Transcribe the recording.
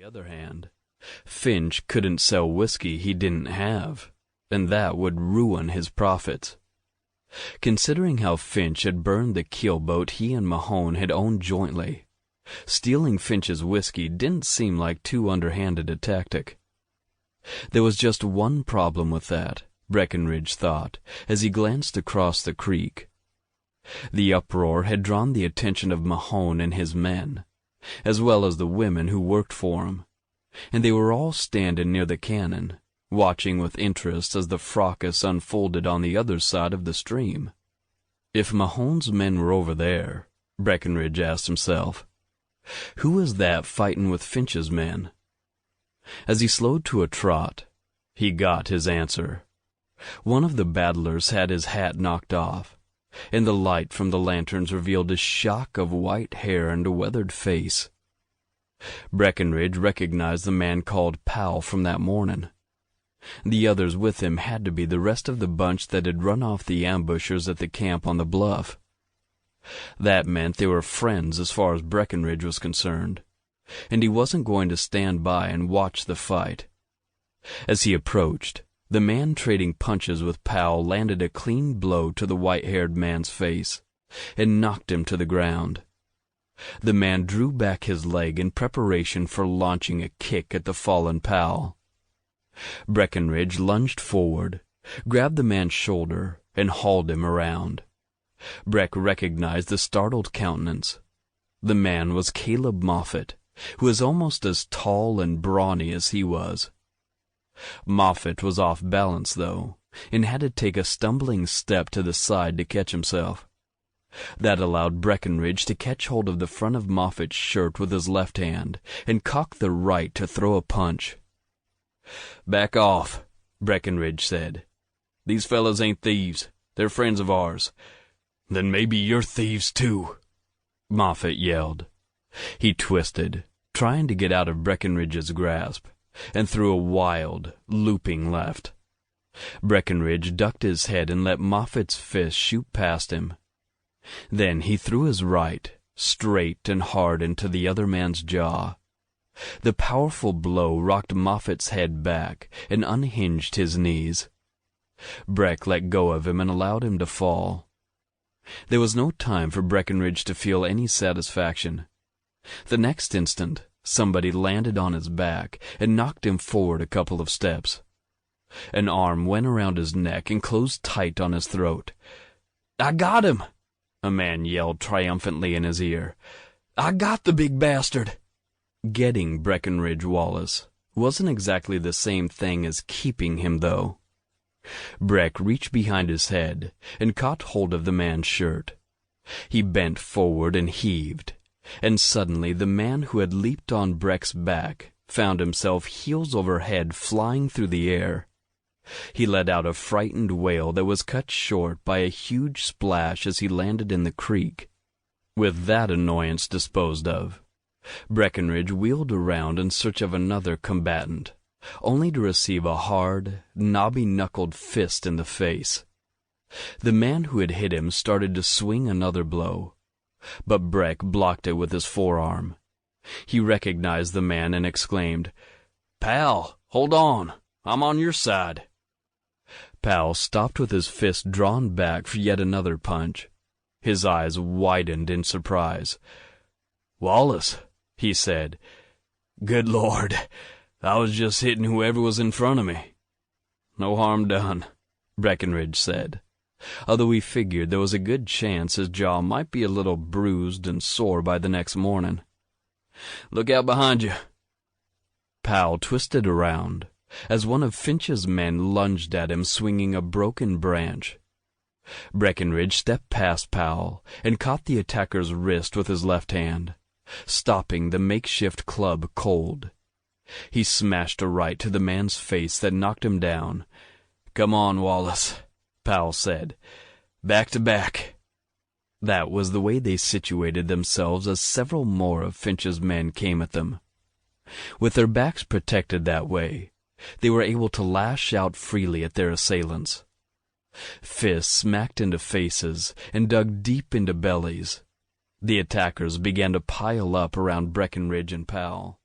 the other hand, Finch couldn't sell whiskey he didn't have, and that would ruin his profits. Considering how Finch had burned the keelboat he and Mahone had owned jointly, stealing Finch's whiskey didn't seem like too underhanded a tactic. There was just one problem with that, Breckenridge thought, as he glanced across the creek. The uproar had drawn the attention of Mahone and his men, as well as the women who worked for him, and they were all standing near the cannon, watching with interest as the fracas unfolded on the other side of the stream. If Mahone's men were over there, Breckenridge asked himself, who was that fighting with Finch's men? As he slowed to a trot, he got his answer. One of the battlers had his hat knocked off, and the light from the lanterns revealed a shock of white hair and a weathered face. Breckenridge recognized the man called Powell from that morning. The others with him had to be the rest of the bunch that had run off the ambushers at the camp on the bluff. That meant they were friends as far as Breckenridge was concerned, and he wasn't going to stand by and watch the fight. As he approached, the man trading punches with Powell landed a clean blow to the white-haired man's face and knocked him to the ground. The man drew back his leg in preparation for launching a kick at the fallen Powell. Breckenridge lunged forward, grabbed the man's shoulder, and hauled him around. Breck recognized the startled countenance. The man was Caleb Moffat, who was almost as tall and brawny as he was. Moffat was off balance, though, and had to take a stumbling step to the side to catch himself. That allowed Breckenridge to catch hold of the front of Moffat's shirt with his left hand and cock the right to throw a punch. "Back off," Breckenridge said. "These fellas ain't thieves. They're friends of ours." "Then maybe you're thieves, too," Moffat yelled. He twisted, trying to get out of Breckenridge's grasp, and threw a wild, looping left. Breckenridge ducked his head and let Moffat's fist shoot past him. Then he threw his right, straight and hard into the other man's jaw. The powerful blow rocked Moffat's head back and unhinged his knees. Breck let go of him and allowed him to fall. There was no time for Breckenridge to feel any satisfaction. The next instant, somebody landed on his back and knocked him forward a couple of steps. An arm went around his neck and closed tight on his throat. "I got him!" a man yelled triumphantly in his ear. "I got the big bastard!" Getting Breckenridge Wallace wasn't exactly the same thing as keeping him, though. Breck reached behind his head and caught hold of the man's shirt. He bent forward and heaved, and suddenly the man who had leaped on Breck's back found himself heels over head flying through the air. He let out a frightened wail that was cut short by a huge splash as he landed in the creek. With that annoyance disposed of, Breckenridge wheeled around in search of another combatant, only to receive a hard, knobby-knuckled fist in the face. The man who had hit him started to swing another blow, but Breck blocked it with his forearm. He recognized the man and exclaimed, "Pal, hold on, I'm on your side." Pal stopped with his fist drawn back for yet another punch. His eyes widened in surprise. "Wallace," he said. "Good Lord, I was just hitting whoever was in front of me." "No harm done," Breckenridge said, although he figured there was a good chance his jaw might be a little bruised and sore by the next morning. "Look out behind you." Powell twisted around as one of Finch's men lunged at him swinging a broken branch. Breckenridge stepped past Powell and caught the attacker's wrist with his left hand, stopping the makeshift club cold. He smashed a right to the man's face that knocked him down. "Come on, Wallace," Powell said. "Back to back." That was the way they situated themselves as several more of Finch's men came at them. With their backs protected that way, they were able to lash out freely at their assailants. Fists smacked into faces and dug deep into bellies. The attackers began to pile up around Breckenridge and Powell.